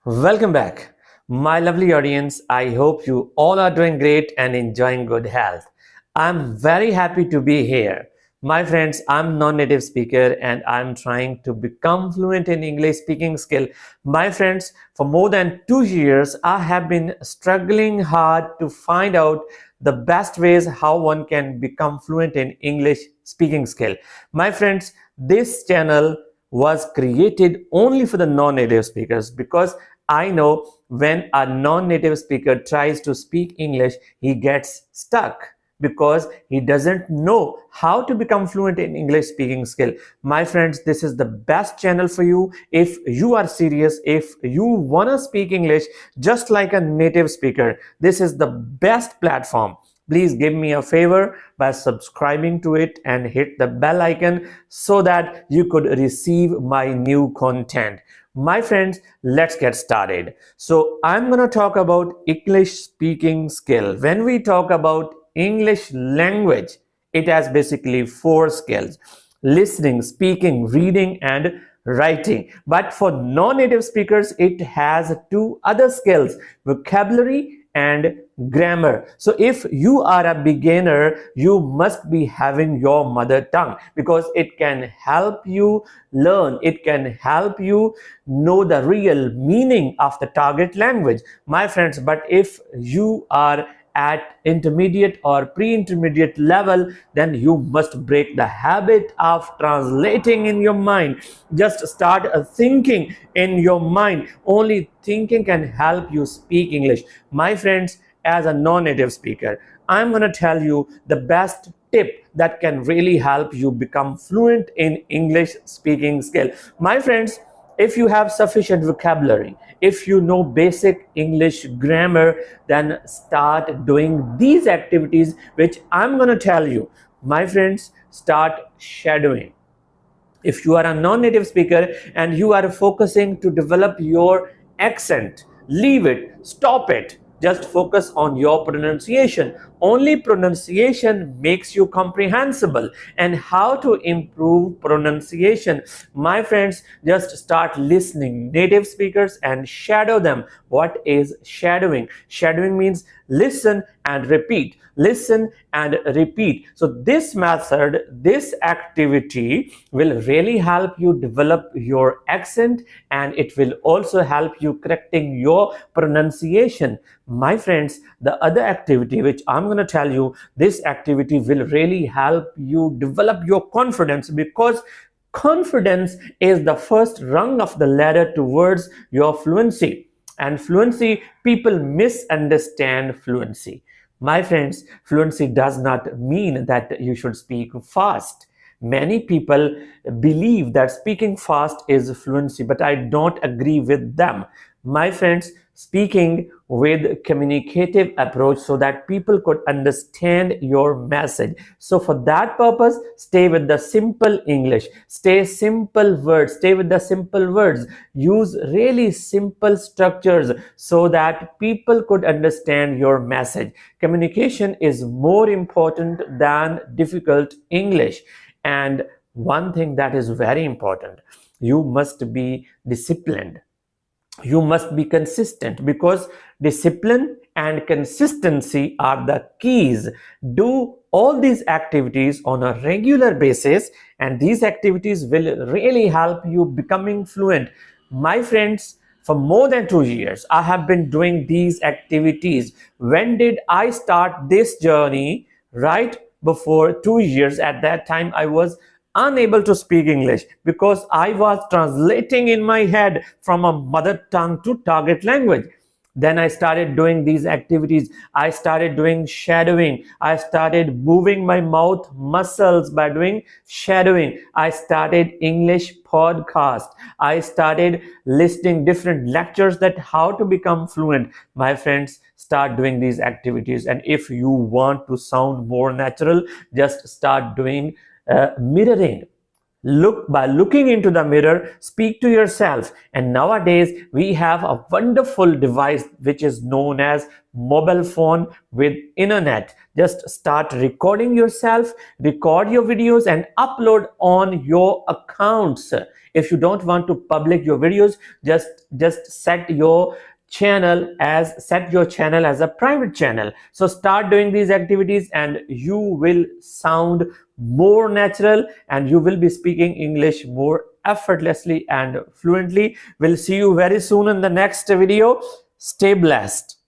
Welcome back, my lovely audience. I hope you all are doing great and enjoying good health. I'm very happy to be here. My friends, I'm non-native speaker and I'm trying to become fluent in English speaking skill. My friends, for more than 2 years, I have been struggling hard to find out the best ways how one can become fluent in English speaking skill. My friends, this channel was created only for the non-native speakers because I know when a non-native speaker tries to speak English, he gets stuck because he doesn't know how to become fluent in English speaking skill. My friends, this is the best channel for you if you are serious, if you want to speak English just like a native speaker. This is the best platform. Please give me a favor by subscribing to it and hit the bell icon so that you could receive my new content. My friends, let's get started. So I'm going to talk about English speaking skill. When we talk about English language, it has basically 4 skills: listening, speaking, reading, and writing. But for non-native speakers, it has 2 other skills: vocabulary and grammar. So if you are a beginner, you must be having your mother tongue because it can help you learn, it can help you know the real meaning of the target language, my friends. But if you are at intermediate or pre-intermediate level, then you must break the habit of translating in your mind. Just start thinking in your mind. Only thinking can help you speak English, my friends. As a non-native speaker, I'm going to tell you the best tip that can really help you become fluent in English speaking skill. My friends, if you have sufficient vocabulary, if you know basic English grammar, then start doing these activities which I'm going to tell you. My friends, start shadowing. If you are a non-native speaker and you are focusing to develop your accent, leave it, stop it. Just focus on your pronunciation. Only pronunciation makes you comprehensible. And how to improve pronunciation? My friends, just start listening native speakers and shadow them. What is shadowing? Shadowing means listen and repeat. Listen and repeat. So this method, this activity will really help you develop your accent, and it will also help you correcting your pronunciation. My friends, the other activity which I'm going to tell you, this activity will really help you develop your confidence, because confidence is the first rung of the ladder towards your fluency. And fluency, people misunderstand fluency. My friends, fluency does not mean that you should speak fast. Many people believe that speaking fast is fluency, but I don't agree with them. My friends, speaking with communicative approach so that people could understand your message. So for that purpose, stay with the simple English, stay with the simple words, use really simple structures so that people could understand your message. Communication is more important than difficult English. And one thing that is very important, you must be disciplined. You must be consistent, because discipline and consistency are the keys. Do all these activities on a regular basis, and these activities will really help you becoming fluent. My friends, for more than 2 years, I have been doing these activities. When did I start this journey? Right before 2 years. At that time, I was unable to speak English because I was translating in my head from a mother tongue to target language. Then I started doing these activities. I started doing shadowing. I started moving my mouth muscles by doing shadowing. I started English podcast. I started listening different lectures that how to become fluent. My friends, start doing these activities. And if you want to sound more natural, just start doing mirroring. looking into the mirror, speak to yourself. And nowadays we have a wonderful device which is known as mobile phone with internet. Just start recording yourself, record your videos and upload on your accounts. If you don't want to publish your videos, just set your channel as a private channel. So start doing these activities and you will sound more natural and you will be speaking English more effortlessly and fluently. We'll see you very soon in the next video. Stay blessed.